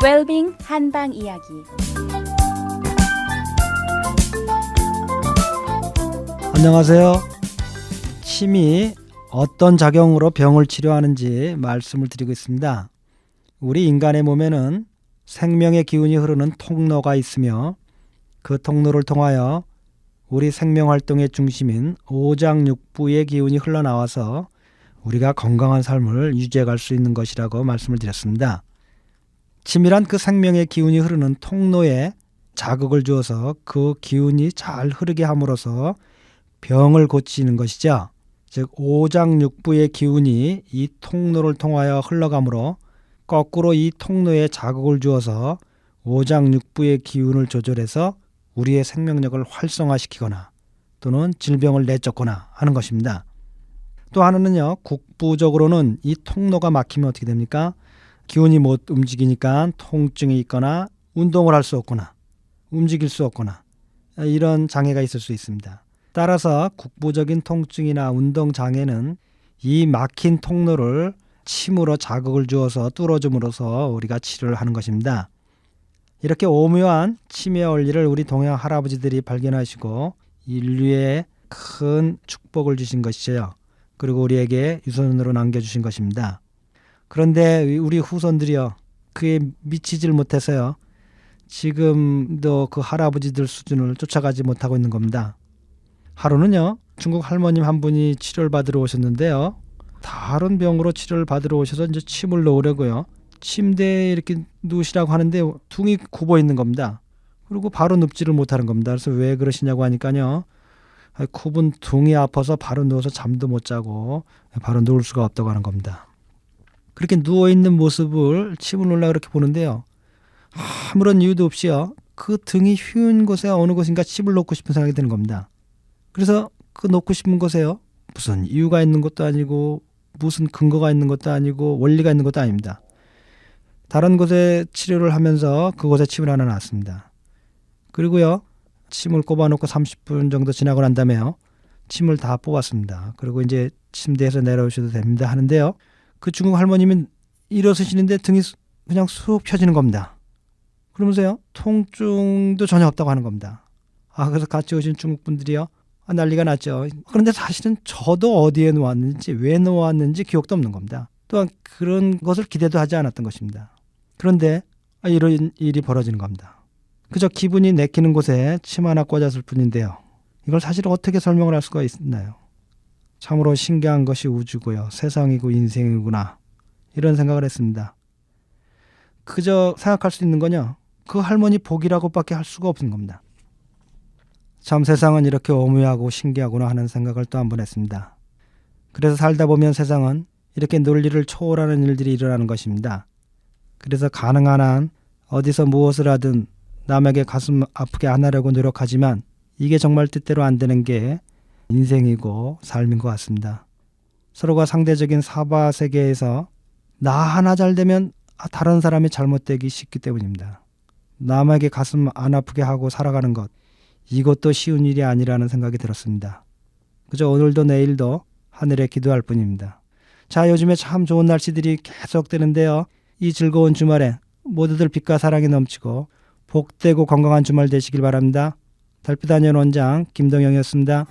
웰빙 한방 이야기. 안녕하세요. 침이 어떤 작용으로 병을 치료하는지 말씀을 드리고 있습니다. 우리 인간의 몸에는 생명의 기운이 흐르는 통로가 있으며 그 통로를 통하여 우리 생명활동의 중심인 오장육부의 기운이 흘러나와서 우리가 건강한 삶을 유지해 갈 수 있는 것이라고 말씀을 드렸습니다. 침이란 그 생명의 기운이 흐르는 통로에 자극을 주어서 그 기운이 잘 흐르게 함으로써 병을 고치는 것이죠. 즉 오장육부의 기운이 이 통로를 통하여 흘러가므로 거꾸로 이 통로에 자극을 주어서 오장육부의 기운을 조절해서 우리의 생명력을 활성화시키거나 또는 질병을 내쫓거나 하는 것입니다. 또 하나는요, 국부적으로는 이 통로가 막히면 어떻게 됩니까? 기운이 못 움직이니까 통증이 있거나 운동을 할 수 없거나 움직일 수 없거나 이런 장애가 있을 수 있습니다. 따라서 국부적인 통증이나 운동 장애는 이 막힌 통로를 침으로 자극을 주어서 뚫어줌으로써 우리가 치료를 하는 것입니다. 이렇게 오묘한 침의 원리를 우리 동양 할아버지들이 발견하시고 인류에 큰 축복을 주신 것이죠. 그리고 우리에게 유산으로 남겨주신 것입니다. 그런데 우리 후손들이요, 그에 미치질 못해서요, 지금도 그 할아버지들 수준을 쫓아가지 못하고 있는 겁니다. 하루는요, 중국 할머님 한 분이 치료를 받으러 오셨는데요, 다른 병으로 치료를 받으러 오셔서 이제 침을 놓으려고요, 침대에 이렇게 누우시라고 하는데 둥이 굽어 있는 겁니다. 그리고 바로 눕지를 못하는 겁니다. 그래서 왜 그러시냐고 하니까요, 굽은 둥이 아파서 바로 누워서 잠도 못 자고 바로 누울 수가 없다고 하는 겁니다. 그렇게 누워있는 모습을 침을 놓으려고 그렇게 보는데요, 아무런 이유도 없이요, 그 등이 휘운 곳에 어느 곳인가 침을 놓고 싶은 생각이 드는 겁니다. 그래서 그 놓고 싶은 곳에요, 무슨 이유가 있는 것도 아니고 무슨 근거가 있는 것도 아니고 원리가 있는 것도 아닙니다. 다른 곳에 치료를 하면서 그곳에 침을 하나 놨습니다. 그리고요, 침을 꼽아놓고 30분 정도 지나고 난 다음에요, 침을 다 뽑았습니다. 그리고 이제 침대에서 내려오셔도 됩니다 하는데요, 그 중국 할머님은 일어서시는데 등이 그냥 쑥 펴지는 겁니다. 그러면서요, 통증도 전혀 없다고 하는 겁니다. 그래서 같이 오신 중국 분들이요, 난리가 났죠. 그런데 사실은 저도 어디에 놓았는지 왜 놓았는지 기억도 없는 겁니다. 또한 그런 것을 기대도 하지 않았던 것입니다. 그런데 이런 일이 벌어지는 겁니다. 그저 기분이 내키는 곳에 침 하나 꽂았을 뿐인데요, 이걸 사실 어떻게 설명을 할 수가 있나요? 참으로 신기한 것이 우주고요, 세상이고 인생이구나, 이런 생각을 했습니다. 그저 생각할 수 있는 건요, 그 할머니 복이라고밖에 할 수가 없는 겁니다. 참 세상은 이렇게 오묘하고 신기하구나 하는 생각을 또 한 번 했습니다. 그래서 살다 보면 세상은 이렇게 논리를 초월하는 일들이 일어나는 것입니다. 그래서 가능한 한 어디서 무엇을 하든 남에게 가슴 아프게 안 하려고 노력하지만 이게 정말 뜻대로 안 되는 게 인생이고 삶인 것 같습니다. 서로가 상대적인 사바 세계에서 나 하나 잘 되면 다른 사람이 잘못되기 쉽기 때문입니다. 남에게 가슴 안 아프게 하고 살아가는 것, 이것도 쉬운 일이 아니라는 생각이 들었습니다. 그저 오늘도 내일도 하늘에 기도할 뿐입니다. 자, 요즘에 참 좋은 날씨들이 계속되는데요, 이 즐거운 주말에 모두들 빛과 사랑이 넘치고 복되고 건강한 주말 되시길 바랍니다. 달빛 안녕 원장 김동영이었습니다.